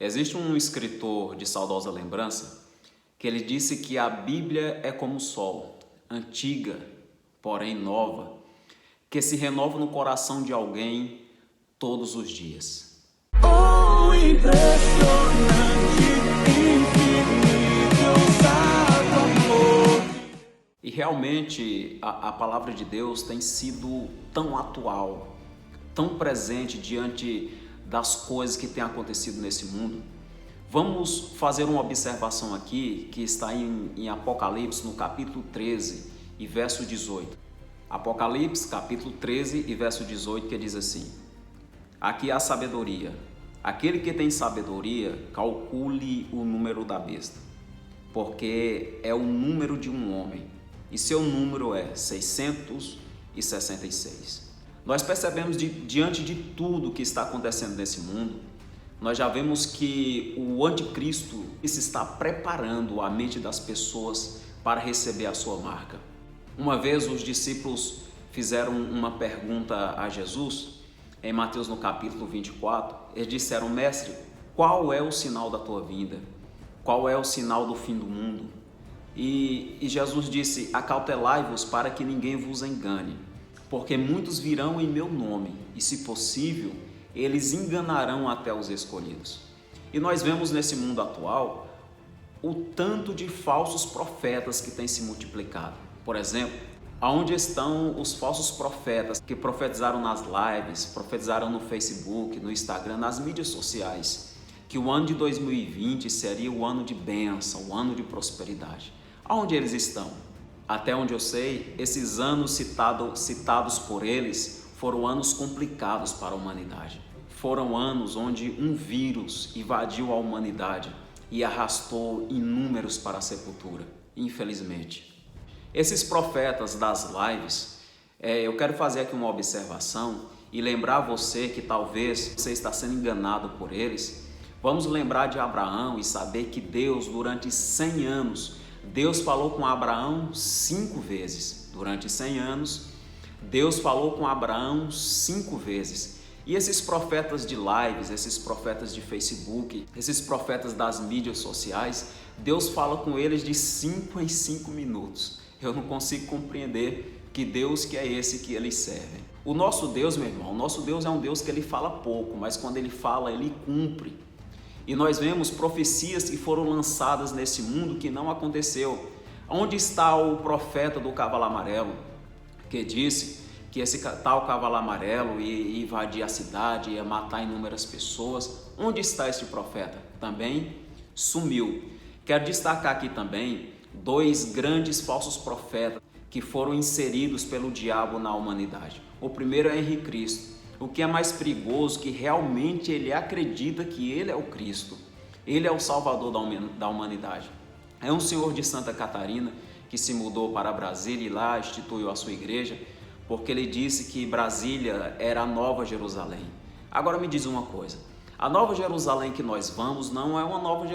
Existe um escritor de saudosa lembrança que ele disse que a Bíblia é como o sol, antiga, porém nova, que se renova no coração de alguém todos os dias. Oh, impressionante, infinito, ousado amor. E realmente a palavra de Deus tem sido tão atual, tão presente diante das coisas que têm acontecido nesse mundo. Vamos fazer uma observação aqui que está em Apocalipse, no capítulo 13 e verso 18. Apocalipse, capítulo 13 e verso 18, que diz assim: aqui há sabedoria. Aquele que tem sabedoria, calcule o número da besta, porque é o número de um homem, e seu número é 666. Nós percebemos diante de tudo que está acontecendo nesse mundo, nós já vemos que o anticristo se está preparando a mente das pessoas para receber a sua marca. Uma vez os discípulos fizeram uma pergunta a Jesus, em Mateus no capítulo 24, eles disseram: mestre, qual é o sinal da tua vinda? Qual é o sinal do fim do mundo? E Jesus disse: acautelai-vos para que ninguém vos engane, porque muitos virão em meu nome, e se possível, eles enganarão até os escolhidos. E nós vemos nesse mundo atual o tanto de falsos profetas que têm se multiplicado. Por exemplo, aonde estão os falsos profetas que profetizaram nas lives, profetizaram no Facebook, no Instagram, nas mídias sociais, que o ano de 2020 seria o ano de bênção, o ano de prosperidade. Aonde eles estão? Até onde eu sei, esses anos citados por eles foram anos complicados para a humanidade. Foram anos onde um vírus invadiu a humanidade e arrastou inúmeros para a sepultura, infelizmente. Esses profetas das lives, eu quero fazer aqui uma observação e lembrar você que talvez você está sendo enganado por eles. Vamos lembrar de Abraão e saber que Deus, durante 100 anos, Deus falou com Abraão 5 vezes. Durante 100 anos, Deus falou com Abraão 5 vezes. E esses profetas de lives, esses profetas de Facebook, esses profetas das mídias sociais, Deus fala com eles de 5 em 5 minutos. Eu não consigo compreender que Deus que é esse que eles servem. O nosso Deus, meu irmão, o nosso Deus é um Deus que ele fala pouco, mas quando ele fala, ele cumpre. E nós vemos profecias que foram lançadas nesse mundo que não aconteceu. Onde está o profeta do cavalo amarelo, que disse que esse tal cavalo amarelo ia invadir a cidade, ia matar inúmeras pessoas? Onde está esse profeta? Também sumiu. Quero destacar aqui também 2 grandes falsos profetas que foram inseridos pelo diabo na humanidade. O primeiro é Henrique Cristo. O que é mais perigoso, que realmente ele acredita que ele é o Cristo, ele é o Salvador da humanidade. É um senhor de Santa Catarina que se mudou para Brasília e lá instituiu a sua igreja, porque ele disse que Brasília era a Nova Jerusalém. Agora me diz uma coisa, a Nova Jerusalém que nós vamos não é uma Nova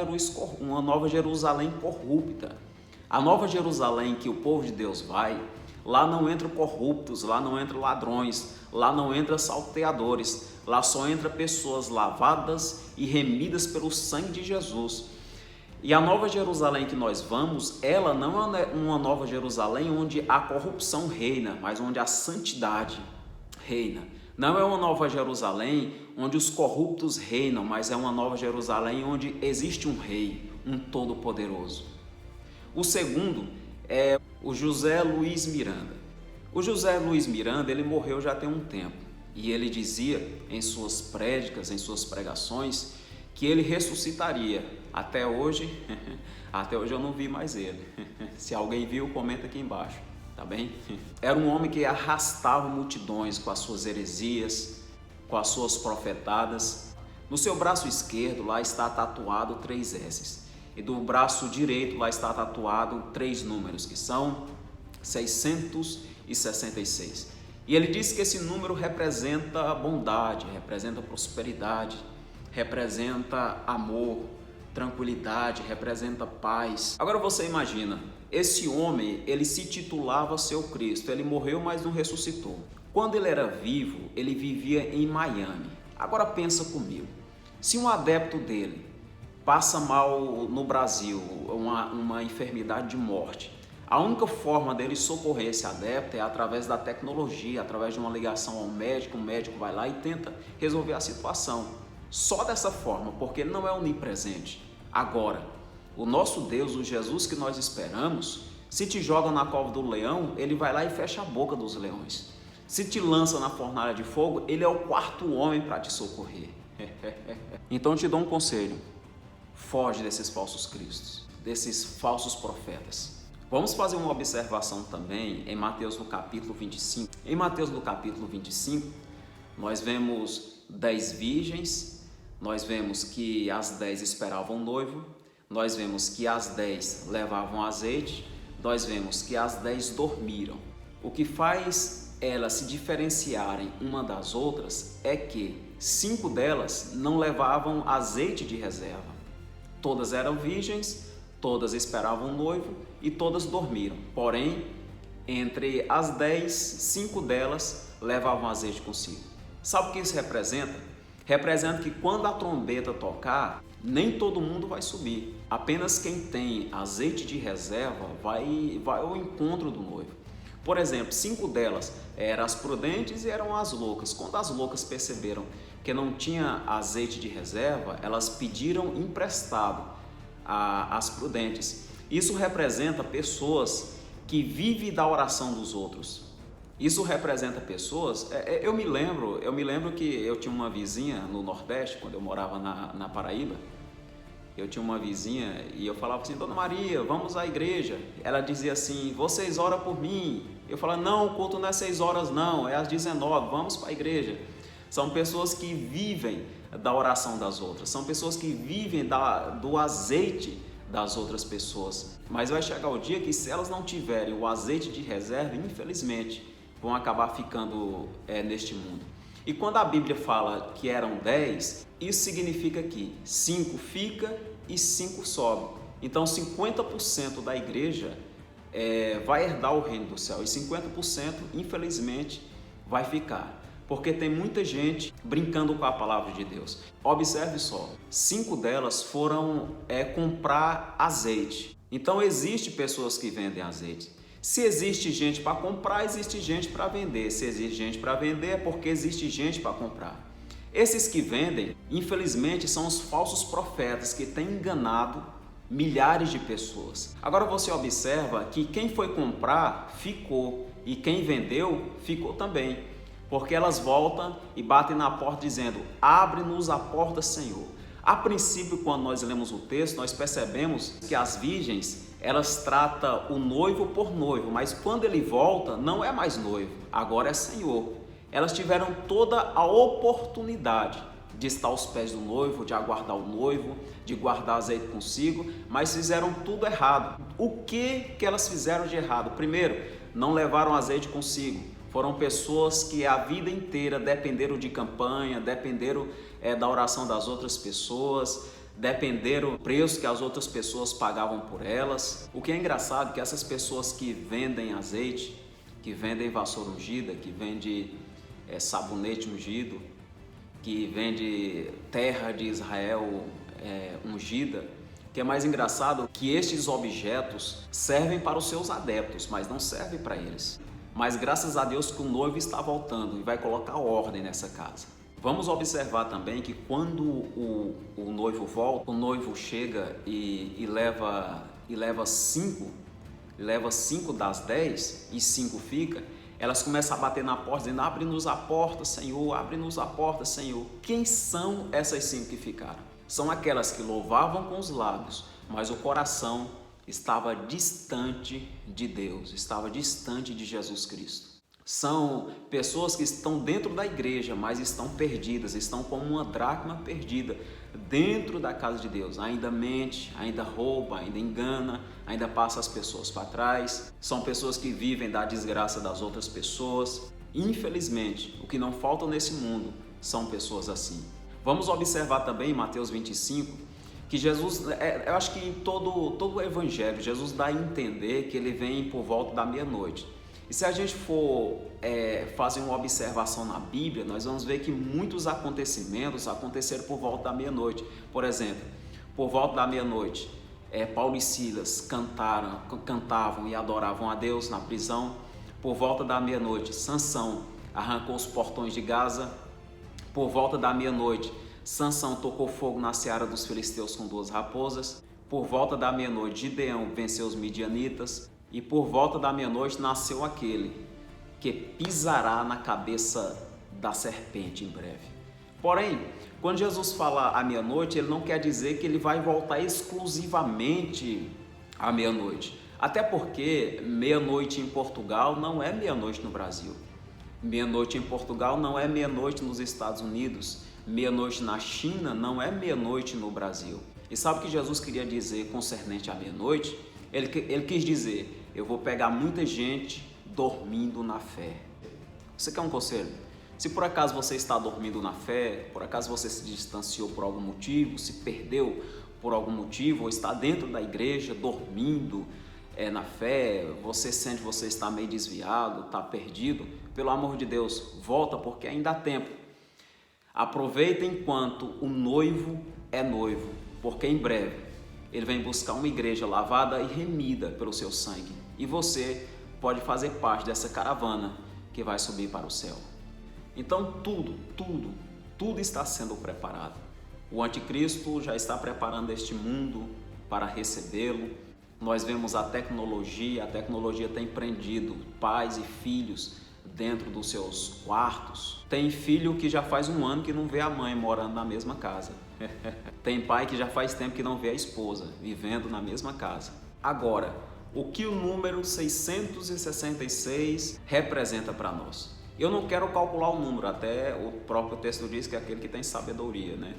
Jerusalém corrupta. A Nova Jerusalém que o povo de Deus vai, lá não entram corruptos, lá não entram ladrões, lá não entram salteadores, lá só entram pessoas lavadas e remidas pelo sangue de Jesus. E a Nova Jerusalém que nós vamos, ela não é uma Nova Jerusalém onde a corrupção reina, mas onde a santidade reina. Não é uma Nova Jerusalém onde os corruptos reinam, mas é uma Nova Jerusalém onde existe um rei, um todo-poderoso. O segundo é o José Luiz Miranda. O José Luiz Miranda, ele morreu já tem um tempo e ele dizia em suas prédicas, em suas pregações, que ele ressuscitaria. Até hoje eu não vi mais ele. Se alguém viu, comenta aqui embaixo, tá bem? Era um homem que arrastava multidões com as suas heresias, com as suas profetadas. No seu braço esquerdo lá está tatuado 3 S's. E do braço direito lá está tatuado 3 números, que são 666. E ele diz que esse número representa bondade, representa prosperidade, representa amor, tranquilidade, representa paz. Agora você imagina, esse homem, ele se titulava seu Cristo, ele morreu, mas não ressuscitou. Quando ele era vivo, ele vivia em Miami. Agora pensa comigo, se um adepto dele passa mal no Brasil, uma enfermidade de morte, a única forma dele socorrer esse adepto é através da tecnologia, através de uma ligação ao médico, o médico vai lá e tenta resolver a situação. Só dessa forma, porque ele não é onipresente. Agora, o nosso Deus, o Jesus que nós esperamos, se te joga na cova do leão, ele vai lá e fecha a boca dos leões. Se te lança na fornalha de fogo, ele é o quarto homem para te socorrer. Então eu te dou um conselho: foge desses falsos cristos, desses falsos profetas. Vamos fazer uma observação também em Mateus no capítulo 25. Em Mateus no capítulo 25, nós vemos 10 virgens, nós vemos que as 10 esperavam o noivo, nós vemos que as 10 levavam azeite, nós vemos que as 10 dormiram. O que faz elas se diferenciarem uma das outras é que 5 delas não levavam azeite de reserva. Todas eram virgens, todas esperavam o noivo e todas dormiram. Porém, entre as 10, 5 delas levavam azeite consigo. Sabe o que isso representa? Representa que quando a trombeta tocar, nem todo mundo vai subir. Apenas quem tem azeite de reserva vai ao encontro do noivo. Por exemplo, 5 delas eram as prudentes e eram as loucas. Quando as loucas perceberam que não tinha azeite de reserva, elas pediram emprestado às prudentes. Isso representa pessoas que vivem da oração dos outros. Isso representa pessoas. Eu me lembro que eu tinha uma vizinha no Nordeste, quando eu morava na Paraíba. Eu tinha uma vizinha e eu falava assim: Dona Maria, vamos à igreja. Ela dizia assim: vocês oram por mim. Eu falava: não, o culto não é 6 horas não, é às 19, vamos para a igreja. São pessoas que vivem da oração das outras, são pessoas que vivem do azeite das outras pessoas. Mas vai chegar o dia que, se elas não tiverem o azeite de reserva, infelizmente vão acabar ficando neste mundo. E quando a Bíblia fala que eram 10, isso significa que 5 fica e 5 sobe. Então 50% da igreja vai herdar o reino do céu e 50% infelizmente vai ficar. Porque tem muita gente brincando com a palavra de Deus. Observe só, 5 delas foram comprar azeite. Então existe pessoas que vendem azeite. Se existe gente para comprar, existe gente para vender. Se existe gente para vender, é porque existe gente para comprar. Esses que vendem, infelizmente, são os falsos profetas que têm enganado milhares de pessoas. Agora você observa que quem foi comprar ficou e quem vendeu ficou também. Porque elas voltam e batem na porta dizendo: abre-nos a porta, Senhor. A princípio, quando nós lemos o texto, nós percebemos que as virgens, elas tratam o noivo por noivo, mas quando ele volta, não é mais noivo, agora é Senhor. Elas tiveram toda a oportunidade de estar aos pés do noivo, de aguardar o noivo, de guardar azeite consigo, mas fizeram tudo errado. O que elas fizeram de errado? Primeiro, não levaram azeite consigo. Foram pessoas que a vida inteira dependeram de campanha, dependeram da oração das outras pessoas, dependeram do preço que as outras pessoas pagavam por elas. O que é engraçado é que essas pessoas que vendem azeite, que vendem vassoura ungida, que vendem sabonete ungido, que vende terra de Israel ungida, o que é mais engraçado que estes objetos servem para os seus adeptos, mas não servem para eles. Mas graças a Deus que o noivo está voltando e vai colocar ordem nessa casa. Vamos observar também que quando o noivo volta, o noivo chega e leva 5 das 10 e 5 fica. Elas começam a bater na porta dizendo: abre-nos a porta, Senhor, abre-nos a porta, Senhor. Quem são essas 5 que ficaram? São aquelas que louvavam com os lábios, mas o coração estava distante de Deus, estava distante de Jesus Cristo. São pessoas que estão dentro da igreja, mas estão perdidas, estão como uma dracma perdida dentro da casa de Deus. Ainda mente, ainda rouba, ainda engana, ainda passa as pessoas para trás. São pessoas que vivem da desgraça das outras pessoas. Infelizmente, o que não falta nesse mundo são pessoas assim. Vamos observar também em Mateus 25, que Jesus, eu acho que em todo o evangelho, Jesus dá a entender que ele vem por volta da meia-noite. E se a gente for fazer uma observação na Bíblia, nós vamos ver que muitos acontecimentos aconteceram por volta da meia-noite. Por exemplo, Por volta da meia-noite, Paulo e Silas cantavam e adoravam a Deus na prisão. Por volta da meia-noite, Sansão arrancou os portões de Gaza. Por volta da meia-noite, Sansão tocou fogo na seara dos filisteus com 2 raposas. Por volta da meia-noite, Gideão venceu os midianitas. E por volta da meia-noite nasceu aquele que pisará na cabeça da serpente em breve. Porém, quando Jesus fala à meia-noite, ele não quer dizer que ele vai voltar exclusivamente à meia-noite. Até porque meia-noite em Portugal não é meia-noite no Brasil. Meia-noite em Portugal não é meia-noite nos Estados Unidos. Meia-noite na China não é meia-noite no Brasil. E sabe o que Jesus queria dizer concernente à meia-noite? Ele quis dizer: eu vou pegar muita gente dormindo na fé. Você quer um conselho? Se por acaso você está dormindo na fé, por acaso você se distanciou por algum motivo, se perdeu por algum motivo, ou está dentro da igreja dormindo na fé, você sente que você está meio desviado, está perdido, pelo amor de Deus, volta, porque ainda há tempo. Aproveita enquanto o noivo é noivo, porque em breve ele vem buscar uma igreja lavada e remida pelo seu sangue. E você pode fazer parte dessa caravana que vai subir para o céu. Então tudo está sendo preparado. O anticristo já está preparando este mundo para recebê-lo. Nós vemos a tecnologia tem prendido pais e filhos dentro dos seus quartos. Tem filho que já faz 1 ano que não vê a mãe morando na mesma casa. Tem pai que já faz tempo que não vê a esposa vivendo na mesma casa. Agora, o que o número 666 representa para nós? Eu não quero calcular o número, até o próprio texto diz que é aquele que tem sabedoria, né?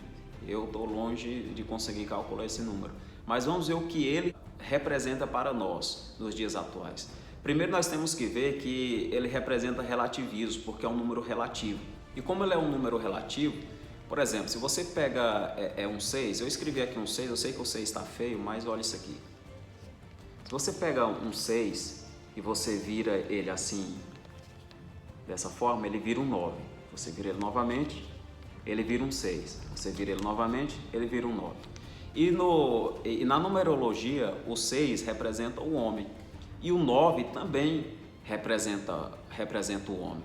Eu estou longe de conseguir calcular esse número. Mas vamos ver o que ele representa para nós nos dias atuais. Primeiro nós temos que ver que ele representa relativismo, porque é um número relativo. E como ele é um número relativo, por exemplo, se você pega um 6, eu escrevi aqui um 6, eu sei que o 6 está feio, mas olha isso aqui. Se você pega um 6 e você vira ele assim, dessa forma, ele vira um 9. Você vira ele novamente, ele vira um 6. Você vira ele novamente, ele vira um 9. E na numerologia, o 6 representa o homem. E o 9 também representa o homem.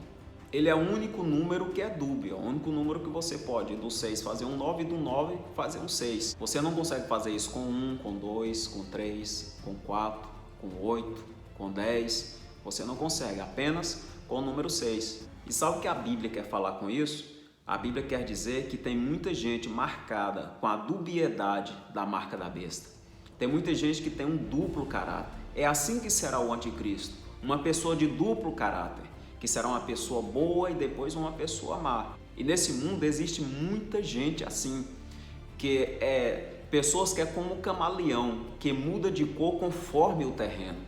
Ele é o único número que é dúbio, é o único número que você pode do 6 fazer um 9 e do 9 fazer um 6. Você não consegue fazer isso com 1, com 2, com 3, com 4, com 8, com 10. Você não consegue, apenas com o número 6. E sabe o que a Bíblia quer falar com isso? A Bíblia quer dizer que tem muita gente marcada com a dubiedade da marca da besta. Tem muita gente que tem um duplo caráter. É assim que será o anticristo, uma pessoa de duplo caráter, que será uma pessoa boa e depois uma pessoa má. E nesse mundo existe muita gente assim, que pessoas que é como um camaleão, que muda de cor conforme o terreno.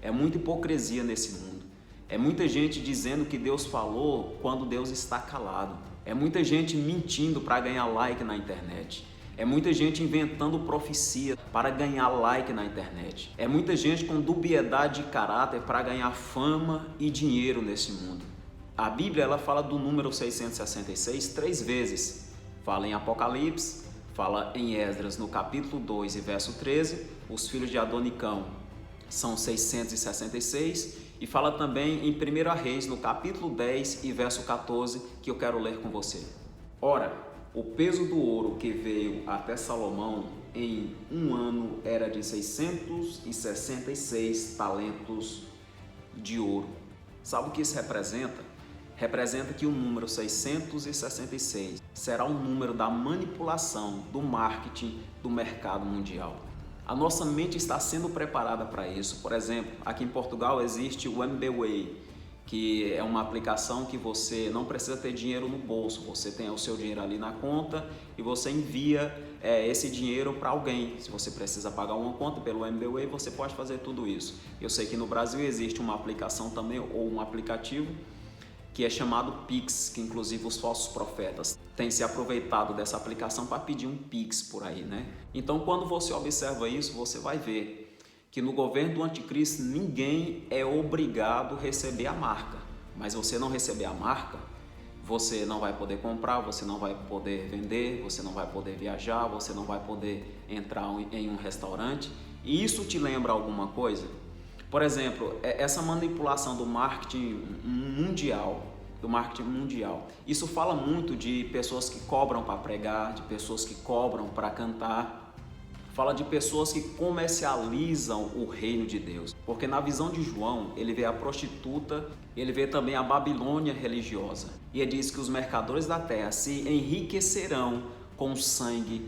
É muita hipocrisia nesse mundo. É muita gente dizendo que Deus falou quando Deus está calado. É muita gente mentindo para ganhar like na internet. É muita gente inventando profecia para ganhar like na internet. É muita gente com dubiedade de caráter para ganhar fama e dinheiro nesse mundo. A Bíblia ela fala do número 666 3 vezes. Fala em Apocalipse, fala em Esdras no capítulo 2 e verso 13. Os filhos de Adonicão são 666. E fala também em 1 Reis, no capítulo 10 e verso 14, que eu quero ler com você. Ora, o peso do ouro que veio até Salomão em 1 ano era de 666 talentos de ouro. Sabe o que isso representa? Representa que o número 666 será um número da manipulação, do marketing do mercado mundial. A nossa mente está sendo preparada para isso. Por exemplo, aqui em Portugal existe o MBWay, que é uma aplicação que você não precisa ter dinheiro no bolso. Você tem o seu dinheiro ali na conta e você envia esse dinheiro para alguém. Se você precisa pagar uma conta pelo MBWay, você pode fazer tudo isso. Eu sei que no Brasil existe uma aplicação também, ou um aplicativo, que é chamado Pix, que inclusive os falsos profetas têm se aproveitado dessa aplicação para pedir um Pix por aí, né? Então, quando você observa isso, você vai ver que no governo do anticristo ninguém é obrigado a receber a marca. Mas você não receber a marca, você não vai poder comprar, você não vai poder vender, você não vai poder viajar, você não vai poder entrar em um restaurante. E isso te lembra alguma coisa? Por exemplo, essa manipulação do marketing mundial, isso fala muito de pessoas que cobram para pregar, de pessoas que cobram para cantar. Fala de pessoas que comercializam o reino de Deus. Porque na visão de João, ele vê a prostituta, ele vê também a Babilônia religiosa. E ele diz que os mercadores da terra se enriquecerão com o sangue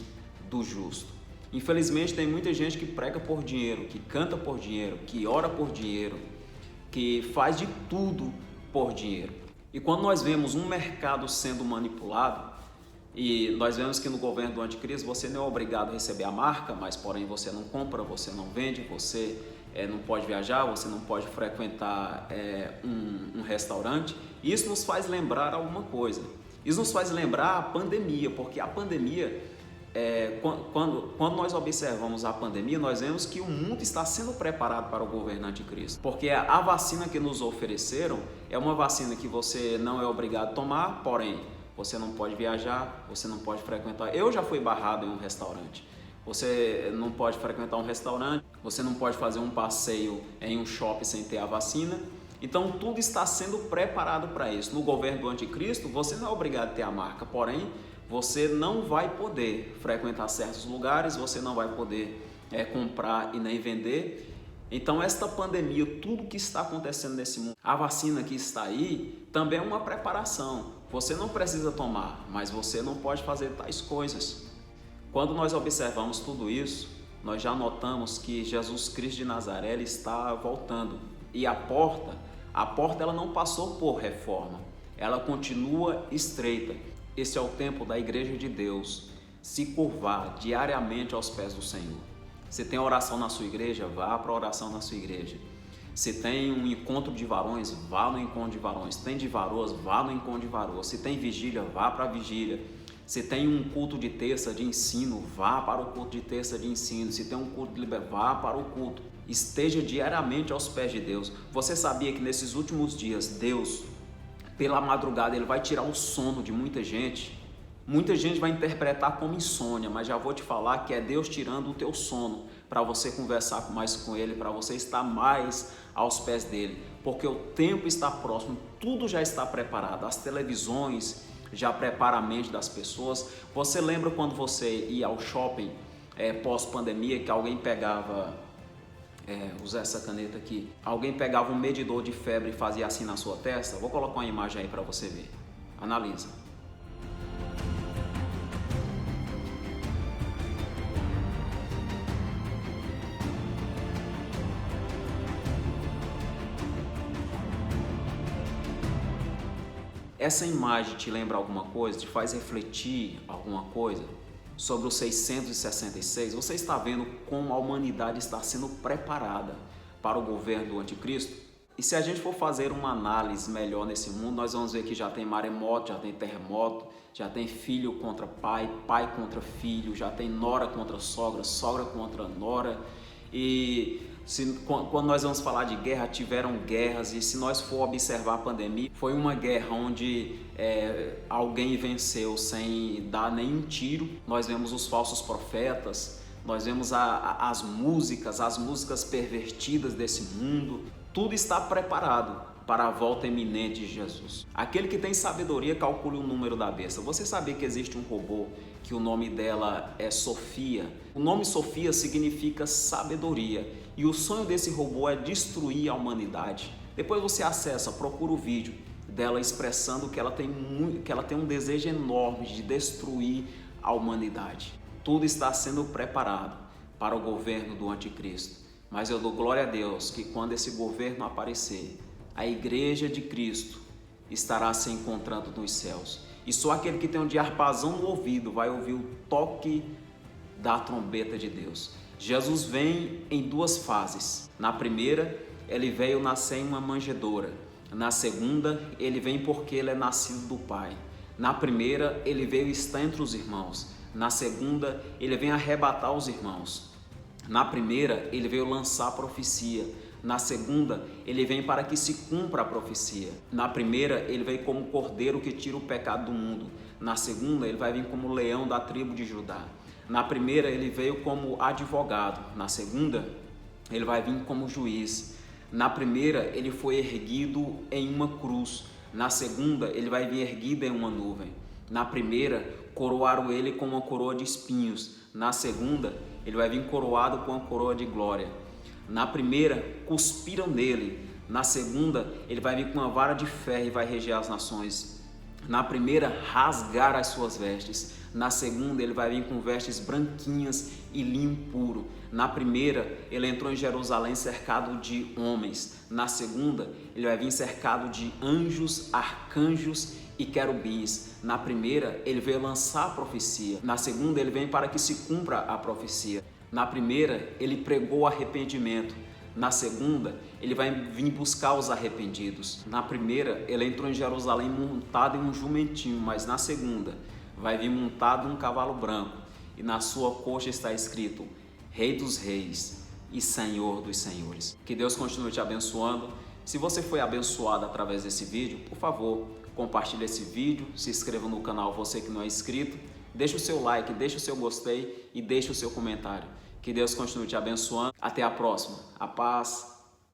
do justo. Infelizmente tem muita gente que prega por dinheiro, que canta por dinheiro, que ora por dinheiro, que faz de tudo por dinheiro. E quando nós vemos um mercado sendo manipulado, e nós vemos que no governo do anticristo você não é obrigado a receber a marca, mas porém você não compra, você não vende, você não pode viajar, você não pode frequentar um restaurante. Isso nos faz lembrar alguma coisa. Isso nos faz lembrar a pandemia, porque a pandemia, quando nós observamos a pandemia, nós vemos que o mundo está sendo preparado para o governo anticristo. Porque a vacina que nos ofereceram é uma vacina que você não é obrigado a tomar, porém você não pode viajar, você não pode frequentar. Eu já fui barrado em um restaurante. Você não pode frequentar um restaurante, você não pode fazer um passeio em um shopping sem ter a vacina. Então tudo está sendo preparado para isso. No governo do anticristo, você não é obrigado a ter a marca, porém você não vai poder frequentar certos lugares, você não vai poder comprar e nem vender. Então esta pandemia, tudo que está acontecendo nesse mundo, a vacina que está aí, também é uma preparação. Você não precisa tomar, mas você não pode fazer tais coisas. Quando nós observamos tudo isso, nós já notamos que Jesus Cristo de Nazaré ele está voltando. E a porta ela não passou por reforma, ela continua estreita. Esse é o tempo da igreja de Deus se curvar diariamente aos pés do Senhor. Se tem oração na sua igreja, vá para a oração na sua igreja. Se tem um encontro de varões, vá no encontro de varões. Se tem de varoas, vá no encontro de varoas. Se tem vigília, vá para a vigília. Se tem um culto de terça de ensino, vá para o culto de terça de ensino. Se tem um culto de liberdade, vá para o culto. Esteja diariamente aos pés de Deus. Você sabia que nesses últimos dias, Deus, pela madrugada, Ele vai tirar o sono de muita gente? Muita gente vai interpretar como insônia, mas já vou te falar que é Deus tirando o teu sono para você conversar mais com Ele, para você estar mais aos pés dEle, porque o tempo está próximo, tudo já está preparado, as televisões já preparam a mente das pessoas. Você lembra quando você ia ao shopping pós-pandemia que alguém pegava, usar essa caneta aqui, alguém pegava um medidor de febre e fazia assim na sua testa? Vou colocar uma imagem aí para você ver, analisa. Essa imagem te lembra alguma coisa? Te faz refletir alguma coisa sobre o 666? Você está vendo como a humanidade está sendo preparada para o governo do anticristo? E se a gente for fazer uma análise melhor nesse mundo, nós vamos ver que já tem maremoto, já tem terremoto, já tem filho contra pai, pai contra filho, já tem nora contra sogra, sogra contra nora. E quando nós vamos falar de guerra, tiveram guerras, e se nós for observar a pandemia, foi uma guerra onde alguém venceu sem dar nenhum tiro. Nós vemos os falsos profetas, nós vemos as músicas pervertidas desse mundo. Tudo está preparado para a volta iminente de Jesus. Aquele que tem sabedoria calcule o número da besta. Você sabia que existe um robô que o nome dela é Sofia? O nome Sofia significa sabedoria e o sonho desse robô é destruir a humanidade. Depois você acessa, procura o vídeo dela expressando que ela tem um desejo enorme de destruir a humanidade. Tudo está sendo preparado para o governo do anticristo. Mas eu dou glória a Deus que quando esse governo aparecer, a igreja de Cristo estará se encontrando nos céus. E só aquele que tem um diapasão no ouvido vai ouvir o toque da trombeta de Deus. Jesus vem em duas fases. Na primeira, ele veio nascer em uma manjedoura. Na segunda, ele vem porque ele é nascido do Pai. Na primeira, ele veio estar entre os irmãos. Na segunda, ele vem arrebatar os irmãos. Na primeira, ele veio lançar profecia. Na segunda, ele vem para que se cumpra a profecia. Na primeira, ele vem como cordeiro que tira o pecado do mundo. Na segunda, ele vai vir como leão da tribo de Judá. Na primeira, ele veio como advogado. Na segunda, ele vai vir como juiz. Na primeira, ele foi erguido em uma cruz. Na segunda, ele vai vir erguido em uma nuvem. Na primeira, coroaram ele com uma coroa de espinhos. Na segunda, ele vai vir coroado com uma coroa de glória. Na primeira, cuspiram nele. Na segunda, ele vai vir com uma vara de ferro e vai reger as nações. Na primeira, rasgaram as suas vestes. Na segunda, ele vai vir com vestes branquinhas e linho puro. Na primeira, ele entrou em Jerusalém cercado de homens. Na segunda, ele vai vir cercado de anjos, arcanjos e querubins. Na primeira, ele veio lançar a profecia. Na segunda, ele vem para que se cumpra a profecia. Na primeira, ele pregou arrependimento. Na segunda, ele vai vir buscar os arrependidos. Na primeira, ele entrou em Jerusalém montado em um jumentinho, mas na segunda, vai vir montado em um cavalo branco. E na sua coxa está escrito: Rei dos Reis e Senhor dos Senhores. Que Deus continue te abençoando. Se você foi abençoado através desse vídeo, por favor, compartilhe esse vídeo, se inscreva no canal, você que não é inscrito, deixe o seu like, deixe o seu gostei e deixe o seu comentário. Que Deus continue te abençoando. Até a próxima. A paz